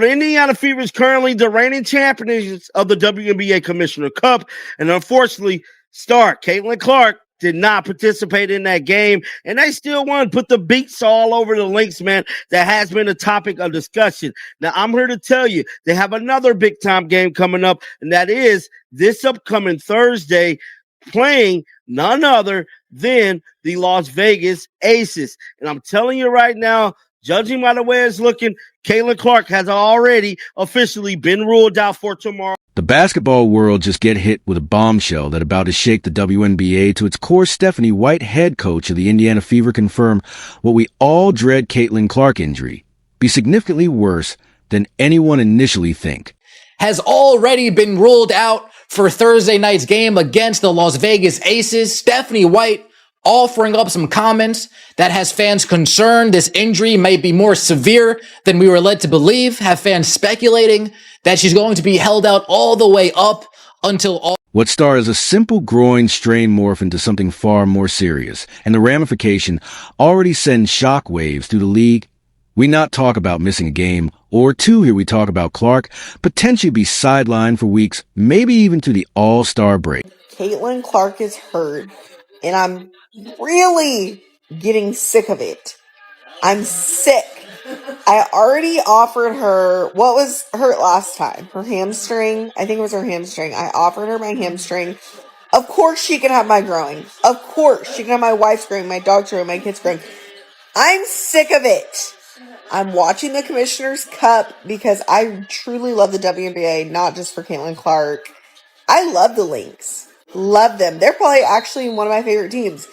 The Indiana Fever is currently the reigning champions of the WNBA Commissioner Cup, and unfortunately, star Caitlin Clark did not participate in that game, and they still want to put the beats all over the links, man. That has been a topic of discussion. Now, I'm here to tell you, they have another big-time game coming up, and that is this upcoming Thursday, playing none other than the Las Vegas Aces. And I'm telling you right now, judging by the way it's looking, Caitlin Clark has already officially been ruled out for tomorrow. The basketball world just get hit with a bombshell that about to shake the WNBA to its core. Stephanie White, head coach of the Indiana Fever, confirmed what we all dread: Caitlin Clark injury be significantly worse than anyone initially think. Has already been ruled out for Thursday night's game against the Las Vegas Aces. Stephanie White offering up some comments that has fans concerned this injury may be more severe than we were led to believe, have fans speculating that she's going to be held out all the way up until all. What started as a simple groin strain morphed into something far more serious, and the ramification already sends shockwaves through the league. We not talk about missing a game or two here. We talk about Clark potentially be sidelined for weeks, maybe even to the All-Star break. Caitlin Clark is hurt, and I'm really getting sick of it. I'm sick. I already offered her, what was hurt last time? Her hamstring? I think it was her hamstring. I offered her my hamstring. Of course she can have my growing. Of course she can have my wife's growing, my dog's growing, my kid's growing. I'm sick of it. I'm watching the Commissioner's Cup because I truly love the WNBA, not just for Caitlin Clark. I love the Lynx. Love them. They're probably actually one of my favorite teams.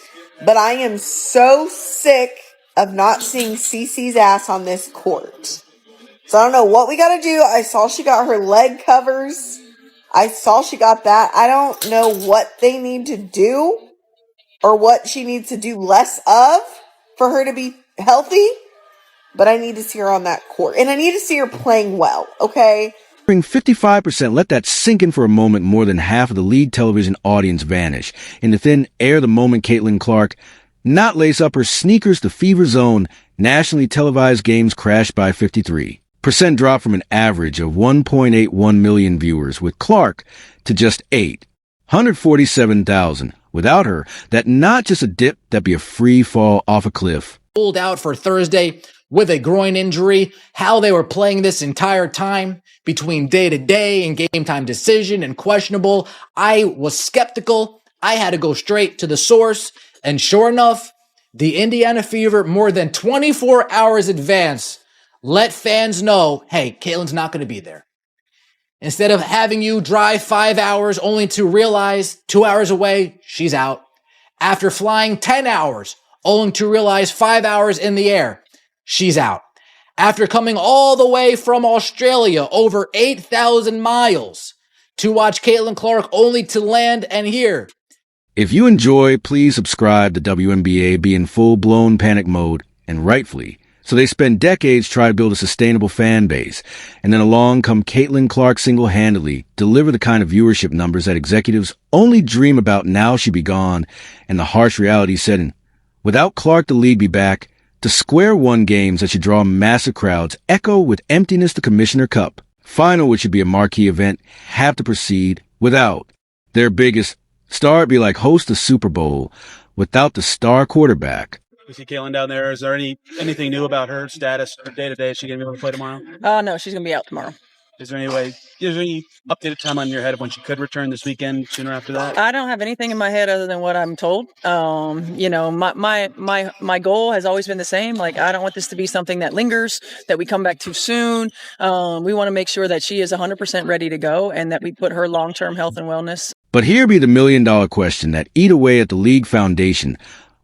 But I am so sick of not seeing CeCe's ass on this court. So I don't know what we got to do. I saw she got her leg covers. I saw she got that. I don't know what they need to do or what she needs to do less of for her to be healthy. But I need to see her on that court. And I need to see her playing well, okay? 55%, let that sink in for a moment. More than half of the league television audience vanish in the thin air the moment Caitlin Clark not lace up her sneakers. The Fever's own nationally televised games crashed by 53%, drop from an average of 1.81 million viewers with Clark to just 847,000. Without her, that not just a dip, that'd be a free fall off a cliff. Ruled out for Thursday with a groin injury, how they were playing this entire time between day to day and game time decision and questionable. I was skeptical. I had to go straight to the source. And sure enough, the Indiana Fever, more than 24 hours advance, let fans know, hey, Caitlin's not going to be there. Instead of having you drive 5 hours only to realize 2 hours away, she's out. After flying 10 hours, only to realize 5 hours in the air, she's out. After coming all the way from Australia, over 8,000 miles, to watch Caitlin Clark, only to land and hear. If you enjoy, please subscribe. The WNBA be in full-blown panic mode, and rightfully. So they spend decades trying to build a sustainable fan base. And then along come Caitlin Clark single-handedly, deliver the kind of viewership numbers that executives only dream about. Now she be gone, and the harsh reality set in. Without Clark, the league be back to square one. Games that should draw massive crowds echo with emptiness. The Commissioner Cup final, which should be a marquee event, have to proceed without their biggest star. It'd be like host a Super Bowl without the star quarterback. We see Caitlin down there. Is there anything new about her status or day to day? Is she going to be able to play tomorrow? No, she's going to be out tomorrow. Is there any updated time on your head of when she could return this weekend, sooner after that? I don't have anything in my head other than what I'm told. My goal has always been the same. Like, I don't want this to be something that lingers, that we come back too soon. We want to make sure that she is 100% ready to go and that we put her long-term health and wellness. But here be the million-dollar question that eat away at the league foundation.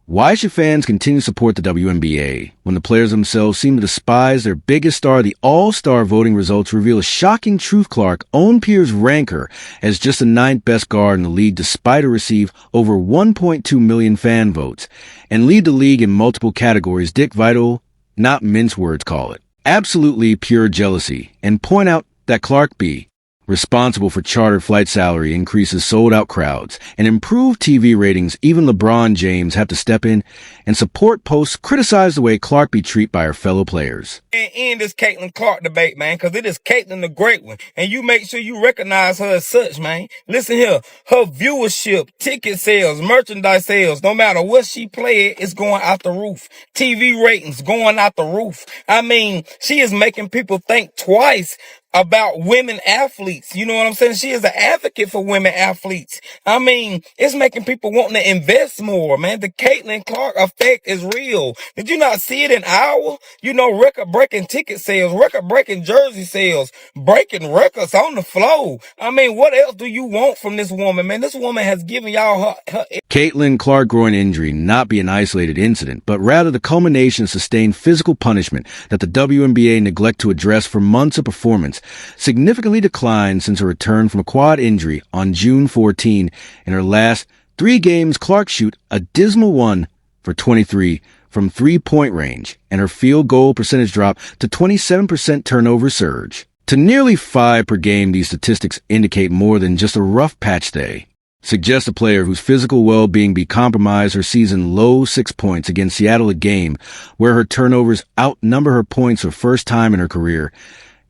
Why should fans continue to support the WNBA when the players themselves seem to despise their biggest star? The All-Star voting results reveal a shocking truth. Clark own peers rank her as just the 9th best guard in the league, despite her receive over 1.2 million fan votes, and lead the league in multiple categories. Dick Vitale, not mince words, call it absolutely pure jealousy, and point out that Clark be responsible for chartered flight salary increases sold-out crowds, and improved TV ratings. Even LeBron James have to step in and support posts criticize the way Clark be treated by her fellow players. And end this Caitlin Clark debate, man, because it is Caitlin the great one, and you make sure you recognize her as such, man. Listen here, her viewership, ticket sales, merchandise sales, no matter what she played, it's going out the roof. TV ratings going out the roof. I mean, she is making people think twice about women athletes. You know what I'm saying? She is an advocate for women athletes. I mean, it's making people wanting to invest more, man. The Caitlin Clark effect is real. Did you not see it in Iowa? You know, record-breaking ticket sales, record-breaking jersey sales, breaking records on the floor. I mean, what else do you want from this woman, man? This woman has given y'all her Caitlin Clark groin injury not be an isolated incident, but rather the culmination of sustained physical punishment that the WNBA neglect to address for months of performance, significantly declined since her return from a quad injury on June 14. In her last 3 games, Clark shoot a dismal 1 for 23 from three-point range, and her field goal percentage dropped to 27% turnover surge. To nearly 5 per game, these statistics indicate more than just a rough patch day. Suggest a player whose physical well-being be compromised her season low 6 points against Seattle, a game where her turnovers outnumber her points for first time in her career,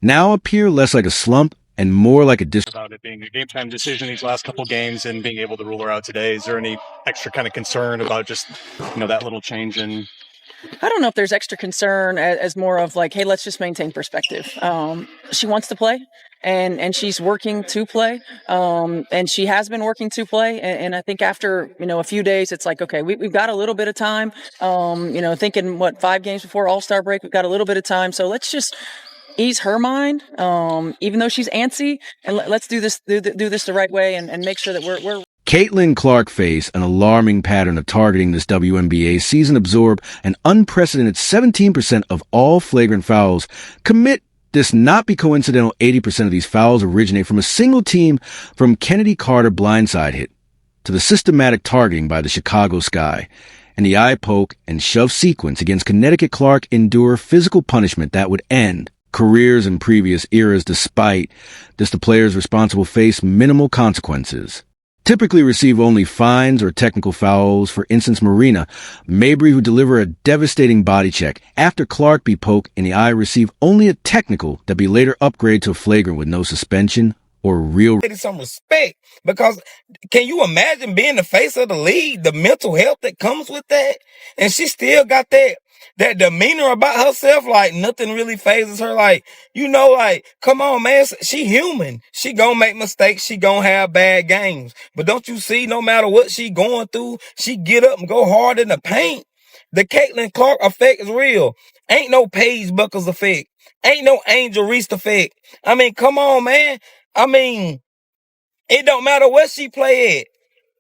now appear less like a slump and more like a about it being a game time decision these last couple games and being able to rule her out today. Is there any extra kind of concern about just, that little change in? I don't know if there's extra concern as more of like, hey, let's just maintain perspective. She wants to play. And she's working to play, and she has been working to play. And I think after, a few days, it's like, okay, we've got a little bit of time, thinking 5 games before All-Star break, we've got a little bit of time. So let's just ease her mind, even though she's antsy, and let's do this the right way and make sure that we're Caitlin Clark faced an alarming pattern of targeting this WNBA season, absorb an unprecedented 17% of all flagrant fouls, commit this not be coincidental 80% of these fouls originate from a single team, from Kennedy Carter blindside hit to the systematic targeting by the Chicago Sky, and the eye poke and shove sequence against Connecticut. Clark endure physical punishment that would end careers in previous eras. Despite this, the players responsible face minimal consequences, typically receive only fines or technical fouls. For instance, Marina Mabry, who deliver a devastating body check after Clark be poked in the eye, receive only a technical that be later upgraded to a flagrant with no suspension or real. Some respect, because can you imagine being the face of the league, the mental health that comes with that? And she still got that demeanor about herself, like nothing really phases her. Like, come on, man, she human. She gonna make mistakes. She gonna have bad games. But don't you see, no matter what she going through, she get up and go hard in the paint. The Caitlin Clark effect is real. Ain't no Paige Buckles effect. Ain't no Angel Reese effect. I mean, come on, man. I mean, it don't matter where she play at.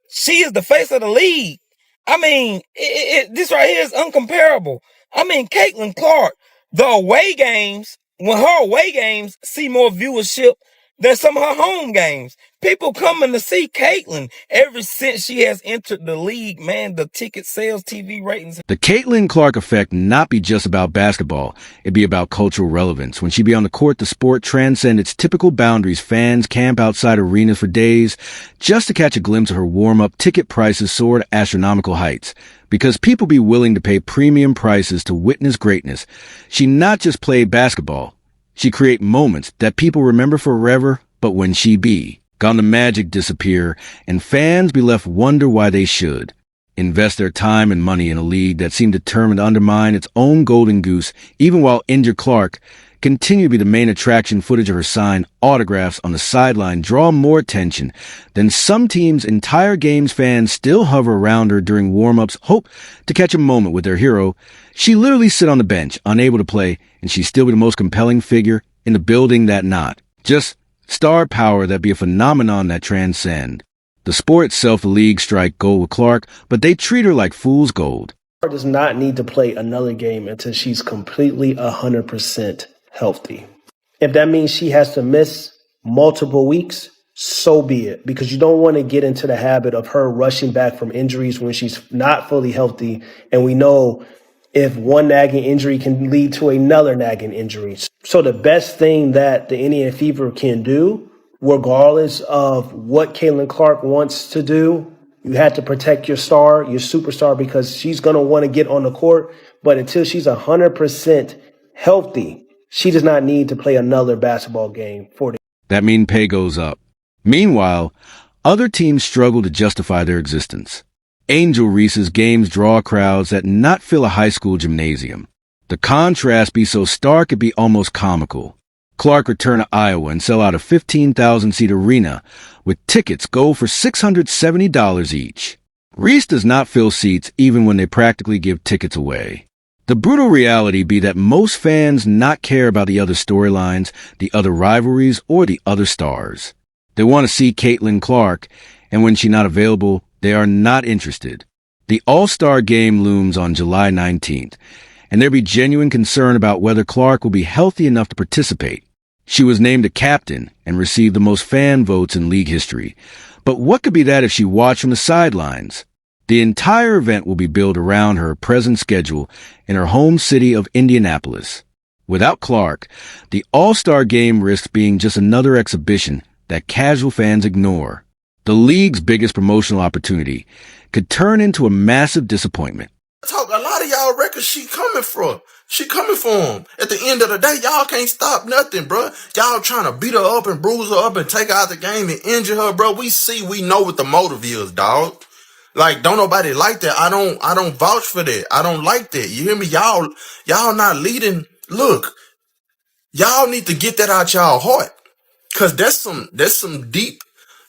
She is the face of the league. I mean, this right here is uncomparable. I mean, Caitlin Clark, the away games, when her away games see more viewership than some of her home games. People coming to see Caitlin ever since she has entered the league, man. The ticket sales, TV ratings. The Caitlin Clark effect not be just about basketball. It be about cultural relevance. When she be on the court, the sport transcend its typical boundaries. Fans camp outside arenas for days just to catch a glimpse of her warm-up. Ticket prices soar to astronomical heights because people be willing to pay premium prices to witness greatness. She not just played basketball. She create moments that people remember forever, but when she be gone, the magic disappear, and fans be left wonder why they should invest their time and money in a league that seemed determined to undermine its own golden goose. Even while injured, Clark continue to be the main attraction. Footage of her signed autographs on the sideline draw more attention than some teams' entire games. Fans still hover around her during warm-ups, hope to catch a moment with their hero. She literally sit on the bench, unable to play, and she still be the most compelling figure in the building. That not just star power, that be a phenomenon that transcend the sport itself. The league strike gold with Clark, but they treat her like fool's gold. Clark does not need to play another game until she's completely 100% healthy. If that means she has to miss multiple weeks, so be it, because you don't want to get into the habit of her rushing back from injuries when she's not fully healthy. And we know if one nagging injury can lead to another nagging injury. So the best thing that the Indiana Fever can do regardless of what Caitlin Clark wants to do. You have to protect your star, your superstar, because she's going to want to get on the court. But until she's 100% healthy, she does not need to play another basketball game for the. That mean pay goes up. Meanwhile, other teams struggle to justify their existence. Angel Reese's games draw crowds that not fill a high school gymnasium. The contrast be so stark it be almost comical. Clark return to Iowa and sell out a 15,000-seat arena with tickets go for $670 each. Reese does not fill seats even when they practically give tickets away. The brutal reality be that most fans not care about the other storylines, the other rivalries, or the other stars. They want to see Caitlin Clark, and when she's not available, they are not interested. The All-Star Game looms on July 19th, and there be genuine concern about whether Clark will be healthy enough to participate. She was named a captain and received the most fan votes in league history. But what could be that if she watched from the sidelines? The entire event will be built around her present schedule in her home city of Indianapolis. Without Clark, the All-Star Game risks being just another exhibition that casual fans ignore. The league's biggest promotional opportunity could turn into a massive disappointment. Talk, a lot of y'all reckon she coming for. She coming for him. At the end of the day, y'all can't stop nothing, bro. Y'all trying to beat her up and bruise her up and take her out the game and injure her, bro. We know what the motive is, dog. Like, don't nobody like that. I don't vouch for that. I don't like that. You hear me? Y'all not leading. Look, y'all need to get that out y'all heart. Cause that's some deep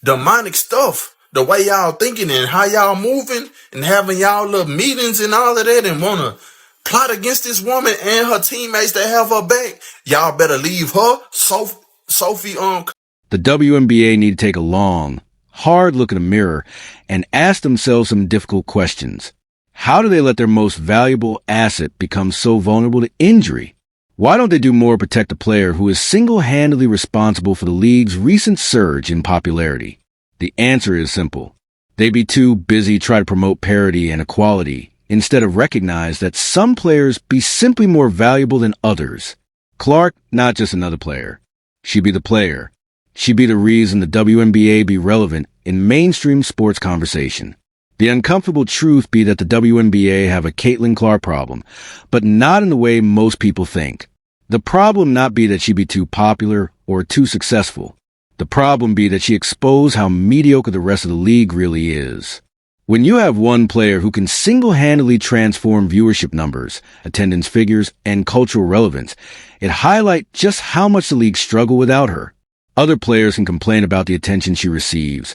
demonic stuff. The way y'all thinking and how y'all moving and having y'all little meetings and all of that and want to plot against this woman and her teammates that have her back. Y'all better leave her, Sophie. The WNBA need to take a long, hard look in the mirror and ask themselves some difficult questions. How do they let their most valuable asset become so vulnerable to injury? Why don't they do more to protect a player who is single-handedly responsible for the league's recent surge in popularity? The answer is simple. They be too busy trying to promote parity and equality instead of recognize that some players be simply more valuable than others. Clark, not just another player. She be the player. She be the reason the WNBA be relevant in mainstream sports conversation. The uncomfortable truth be that the WNBA have a Caitlin Clark problem, but not in the way most people think. The problem not be that she be too popular or too successful. The problem be that she exposed how mediocre the rest of the league really is. When you have one player who can single-handedly transform viewership numbers, attendance figures, and cultural relevance, it highlights just how much the league struggle without her. Other players can complain about the attention she receives,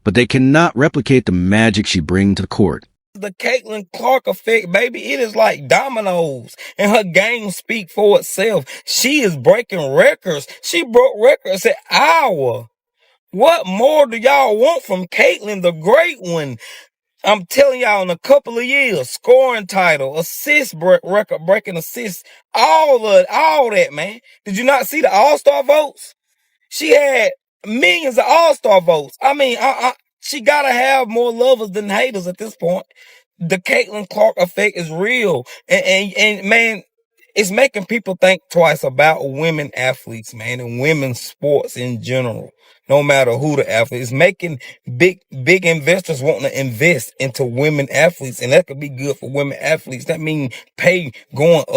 but they cannot replicate the magic she brings to the court. The Caitlin Clark effect, baby, it is like dominoes, and her game speak for itself. She is breaking records. She broke records at Iowa. What more do y'all want from Caitlin, the great one? I'm telling y'all, in a couple of years, scoring title, record breaking assists, all that, man. Did you not see the All-Star votes? She had millions of All-Star votes. I mean, she gotta have more lovers than haters at this point. The Caitlin Clark effect is real. And man, it's making people think twice about women athletes, man, and women's sports in general. No matter who the athlete is, making big investors wanting to invest into women athletes, and that could be good for women athletes. That means pay going up.